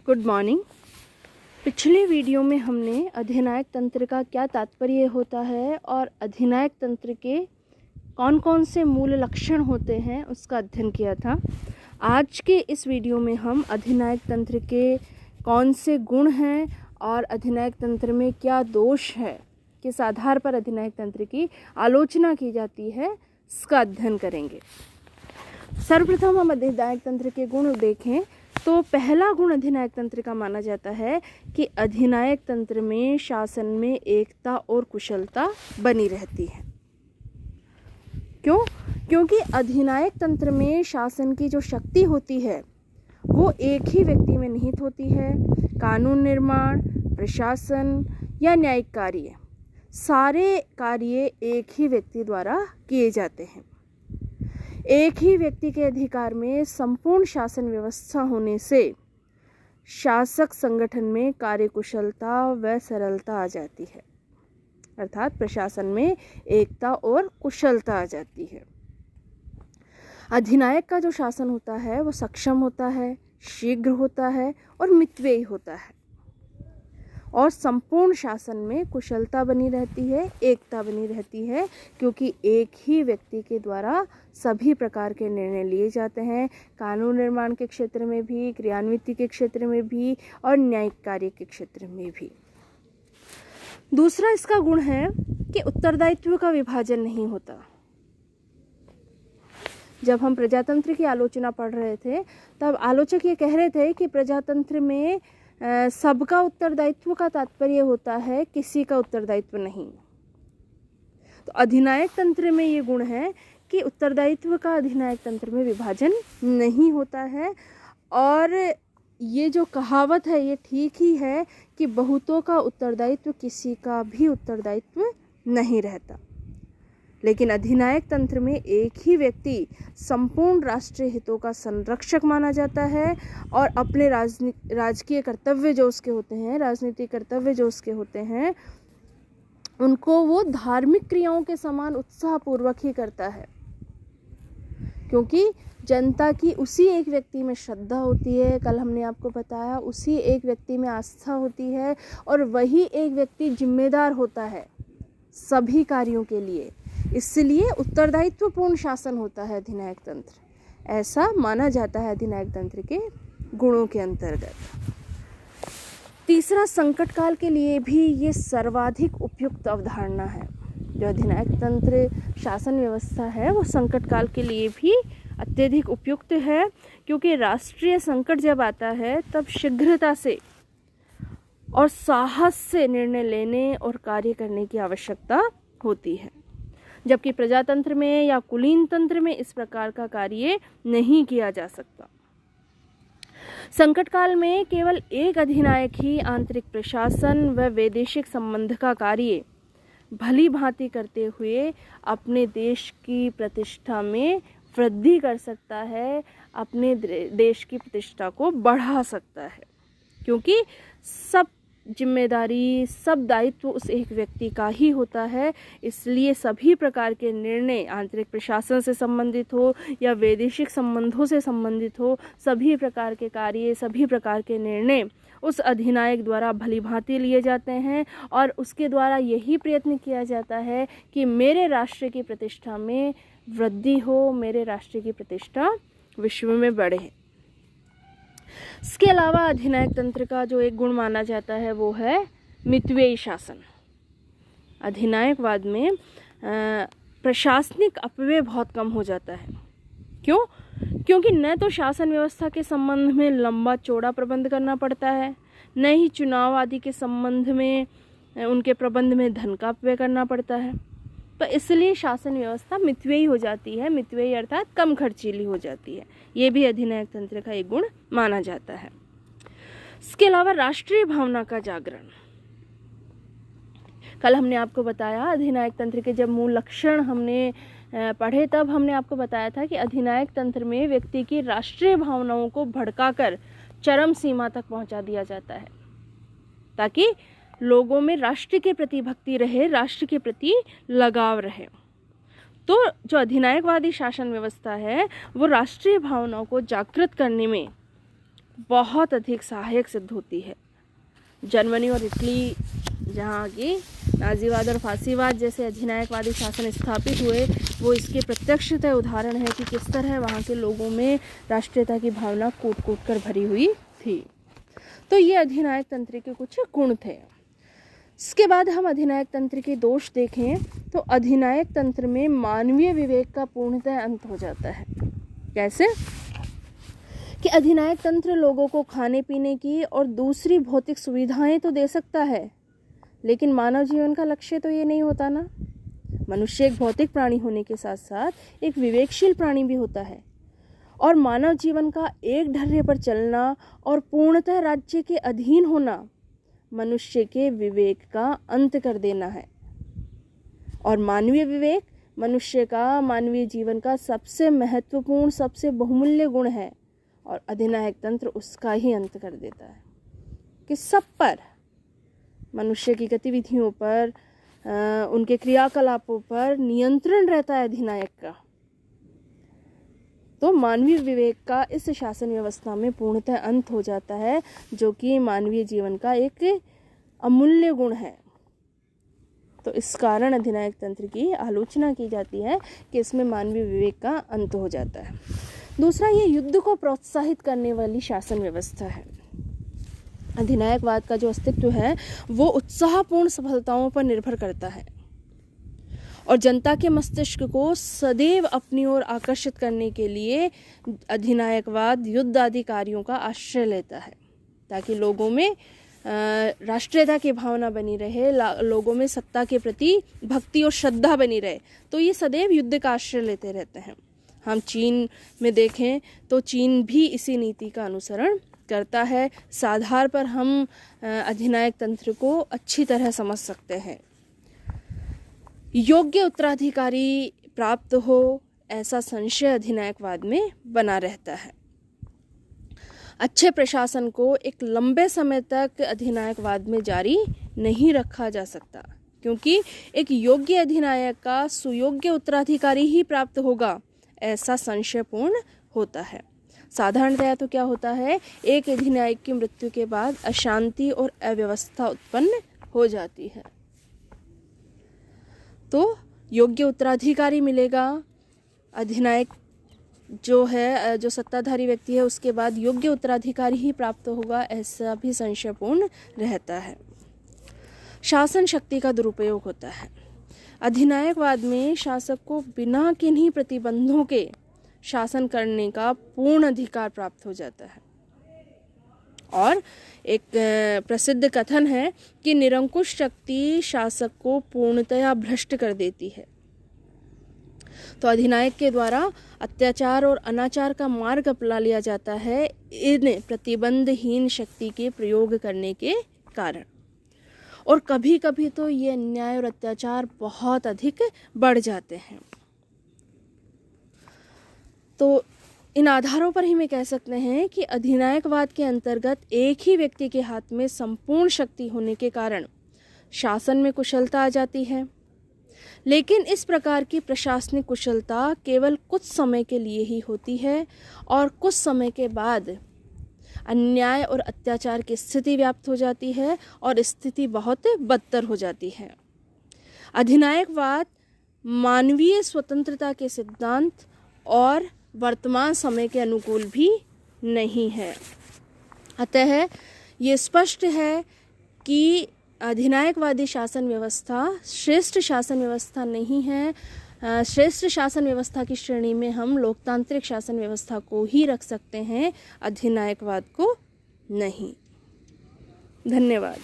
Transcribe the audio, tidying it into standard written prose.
Good morning. पिछले video में हमने अधिनायक तंत्र का क्या तात्पर्य होता है और अधिनायक तंत्र के कौन कौन से मूल लक्षण होते हैं उसका अध्ययन किया था। आज के इस वीडियो में हम अधिनायक तंत्र के कौन से गुण हैं और अधिनायक तंत्र में क्या दोष है, किस आधार पर अधिनायक तंत्र की आलोचना की जाती है, इसका अध्ययन करेंगे। सर्वप्रथम हम अधिनायक तंत्र के गुण देखें तो पहला गुण अधिनायक तंत्र का माना जाता है कि अधिनायक तंत्र में शासन में एकता और कुशलता बनी रहती है। क्यों? क्योंकि अधिनायक तंत्र में शासन की जो शक्ति होती है वो एक ही व्यक्ति में निहित होती है। कानून निर्माण, प्रशासन या न्यायिक कार्य, सारे कार्य एक ही व्यक्ति द्वारा किए जाते हैं। एक ही व्यक्ति के अधिकार में संपूर्ण शासन व्यवस्था होने से शासक संगठन में कार्यकुशलता व सरलता आ जाती है, अर्थात प्रशासन में एकता और कुशलता आ जाती है। अधिनायक का जो शासन होता है वो सक्षम होता है, शीघ्र होता है और मितव्ययी होता है और संपूर्ण शासन में कुशलता बनी रहती है, एकता बनी रहती है, क्योंकि एक ही व्यक्ति के द्वारा सभी प्रकार के निर्णय लिए जाते हैं। कानून निर्माण के क्षेत्र में भी, क्रियान्विति के क्षेत्र में भी और न्यायिक कार्य के क्षेत्र में भी। दूसरा इसका गुण है कि उत्तरदायित्व का विभाजन नहीं होता। जब हम प्रजातंत्र की आलोचना पढ़ रहे थे तब आलोचक ये कह रहे थे कि प्रजातंत्र में सबका उत्तरदायित्व का तात्पर्य होता है, किसी का उत्तरदायित्व नहीं। तो अधिनायक तंत्र में ये गुण है कि उत्तरदायित्व का अधिनायक तंत्र में विभाजन नहीं होता है। और ये जो कहावत है ये ठीक ही है कि बहुतों का उत्तरदायित्व किसी का भी उत्तरदायित्व नहीं रहता। लेकिन अधिनायक तंत्र में एक ही व्यक्ति संपूर्ण राष्ट्रीय हितों का संरक्षक माना जाता है और अपने राजकीय कर्तव्य जो उसके होते हैं, राजनीतिक कर्तव्य जो उसके होते हैं, उनको वो धार्मिक क्रियाओं के समान उत्साहपूर्वक ही करता है, क्योंकि जनता की उसी एक व्यक्ति में श्रद्धा होती है। कल हमने आपको बताया, उसी एक व्यक्ति में आस्था होती है और वही एक व्यक्ति जिम्मेदार होता है सभी कार्यों के लिए। इसलिए उत्तरदायित्वपूर्ण शासन होता है अधिनायक तंत्र, ऐसा माना जाता है अधिनायक तंत्र के गुणों के अंतर्गत। तीसरा, संकट काल के लिए भी ये सर्वाधिक उपयुक्त अवधारणा है। जो अधिनायक तंत्र शासन व्यवस्था है वो संकट काल के लिए भी अत्यधिक उपयुक्त है, क्योंकि राष्ट्रीय संकट जब आता है तब शीघ्रता से और साहस से निर्णय लेने और कार्य करने की आवश्यकता होती है, जबकि प्रजातंत्र में या कुलीन तंत्र में इस प्रकार का कार्य नहीं किया जा सकता। संकट काल में केवल एक अधिनायक ही आंतरिक प्रशासन व वैदेशिक संबंध का कार्य भली भांति करते हुए अपने देश की प्रतिष्ठा में वृद्धि कर सकता है, अपने देश की प्रतिष्ठा को बढ़ा सकता है, क्योंकि सब जिम्मेदारी, सब दायित्व उस एक व्यक्ति का ही होता है। इसलिए सभी प्रकार के निर्णय, आंतरिक प्रशासन से संबंधित हो या वैदेशिक संबंधों से संबंधित हो, सभी प्रकार के कार्य, सभी प्रकार के निर्णय उस अधिनायक द्वारा भलीभांति लिए जाते हैं और उसके द्वारा यही प्रयत्न किया जाता है कि मेरे राष्ट्र की प्रतिष्ठा में वृद्धि हो, मेरे राष्ट्र की प्रतिष्ठा विश्व में बढ़े। इसके अलावा अधिनायक तंत्र का जो एक गुण माना जाता है वो है मितव्ययी शासन। अधिनायकवाद में प्रशासनिक अपव्यय बहुत कम हो जाता है। क्यों? क्योंकि न तो शासन व्यवस्था के संबंध में लंबा चौड़ा प्रबंध करना पड़ता है, न ही चुनाव आदि के संबंध में उनके प्रबंध में धन का अपव्यय करना पड़ता है। तो इसलिए शासन व्यवस्था मितव्ययी हो जाती है। मितव्ययी अर्थात कम खर्चीली हो जाती है। ये भी अधिनायक तंत्र का एक गुण माना जाता है। इसके अलावा राष्ट्रीय भावना का जागरण। कल हमने आपको बताया अधिनायक तंत्र के जब मूल लक्षण हमने पढ़े तब हमने आपको बताया था कि अधिनायक तंत्र में व्यक्ति की राष्ट्रीय भावनाओं को भड़काकर चरम सीमा तक पहुंचा दिया जाता है, ताकि लोगों में राष्ट्र के प्रति भक्ति रहे, राष्ट्र के प्रति लगाव रहे। तो जो अधिनायकवादी शासन व्यवस्था है वो राष्ट्रीय भावनाओं को जागृत करने में बहुत अधिक सहायक सिद्ध होती है। जर्मनी और इटली, जहाँ की नाजीवाद और फांसीवाद जैसे अधिनायकवादी शासन स्थापित हुए, वो इसके प्रत्यक्षतः उदाहरण है कि किस तरह वहाँ के लोगों में राष्ट्रीयता की भावना कूट कूट कर भरी हुई थी। तो ये अधिनायक तंत्र के कुछ गुण थे। इसके बाद हम अधिनायक तंत्र के दोष देखें तो अधिनायक तंत्र में मानवीय विवेक का पूर्णतः अंत हो जाता है। कैसे? कि अधिनायक तंत्र लोगों को खाने पीने की और दूसरी भौतिक सुविधाएं तो दे सकता है, लेकिन मानव जीवन का लक्ष्य तो ये नहीं होता ना। मनुष्य एक भौतिक प्राणी होने के साथ साथ एक विवेकशील प्राणी भी होता है, और मानव जीवन का एक ढर्रे पर चलना और पूर्णतः राज्य के अधीन होना मनुष्य के विवेक का अंत कर देना है। और मानवीय विवेक मनुष्य का मानवीय जीवन का सबसे महत्वपूर्ण, सबसे बहुमूल्य गुण है, और अधिनायक तंत्र उसका ही अंत कर देता है। कि सब पर, मनुष्य की गतिविधियों पर, उनके क्रियाकलापों पर नियंत्रण रहता है अधिनायक का। तो मानवीय विवेक का इस शासन व्यवस्था में पूर्णतः अंत हो जाता है, जो कि मानवीय जीवन का एक अमूल्य गुण है। तो इस कारण अधिनायक तंत्र की आलोचना की जाती है कि इसमें मानवीय विवेक का अंत हो जाता है। दूसरा, ये युद्ध को प्रोत्साहित करने वाली शासन व्यवस्था है। अधिनायकवाद का जो अस्तित्व है वो उत्साहपूर्ण सफलताओं पर निर्भर करता है, और जनता के मस्तिष्क को सदैव अपनी ओर आकर्षित करने के लिए अधिनायकवाद युद्ध आदि कार्यों का आश्रय लेता है, ताकि लोगों में राष्ट्रीयता की भावना बनी रहे, लोगों में सत्ता के प्रति भक्ति और श्रद्धा बनी रहे। तो ये सदैव युद्ध का आश्रय लेते रहते हैं। हम चीन में देखें तो चीन भी इसी नीति का अनुसरण करता है। इस आधार पर हम अधिनायक तंत्र को अच्छी तरह समझ सकते हैं। योग्य उत्तराधिकारी प्राप्त हो, ऐसा संशय अधिनायकवाद में बना रहता है। अच्छे प्रशासन को एक लंबे समय तक अधिनायकवाद में जारी नहीं रखा जा सकता, क्योंकि एक योग्य अधिनायक का सुयोग्य उत्तराधिकारी ही प्राप्त होगा, ऐसा संशयपूर्ण होता है। साधारणतया तो क्या होता है, एक अधिनायक की मृत्यु के बाद अशांति और अव्यवस्था उत्पन्न हो जाती है। तो योग्य उत्तराधिकारी मिलेगा, अधिनायक जो है, जो सत्ताधारी व्यक्ति है, उसके बाद योग्य उत्तराधिकारी ही प्राप्त होगा, ऐसा भी संशयपूर्ण रहता है। शासन शक्ति का दुरुपयोग होता है। अधिनायकवाद में शासक को बिना किन्हीं प्रतिबंधों के शासन करने का पूर्ण अधिकार प्राप्त हो जाता है। और एक प्रसिद्ध कथन है कि निरंकुश शक्ति शासक को पूर्णतया भ्रष्ट कर देती है। तो अधिनायक के द्वारा अत्याचार और अनाचार का मार्ग अपना लिया जाता है इन प्रतिबंधहीन शक्ति के प्रयोग करने के कारण, और कभी कभी तो ये अन्याय और अत्याचार बहुत अधिक बढ़ जाते हैं। तो इन आधारों पर ही मैं कह सकते हैं कि अधिनायकवाद के अंतर्गत एक ही व्यक्ति के हाथ में संपूर्ण शक्ति होने के कारण शासन में कुशलता आ जाती है। लेकिन इस प्रकार की प्रशासनिक कुशलता केवल कुछ समय के लिए ही होती है, और कुछ समय के बाद अन्याय और अत्याचार की स्थिति व्याप्त हो जाती है, और स्थिति बहुत बदतर हो जाती है। अधिनायकवाद मानवीय स्वतंत्रता के सिद्धांत और वर्तमान समय के अनुकूल भी नहीं है। अतः ये स्पष्ट है कि अधिनायकवादी शासन व्यवस्था श्रेष्ठ शासन व्यवस्था नहीं है। श्रेष्ठ शासन व्यवस्था की श्रेणी में हम लोकतांत्रिक शासन व्यवस्था को ही रख सकते हैं, अधिनायकवाद को नहीं। धन्यवाद।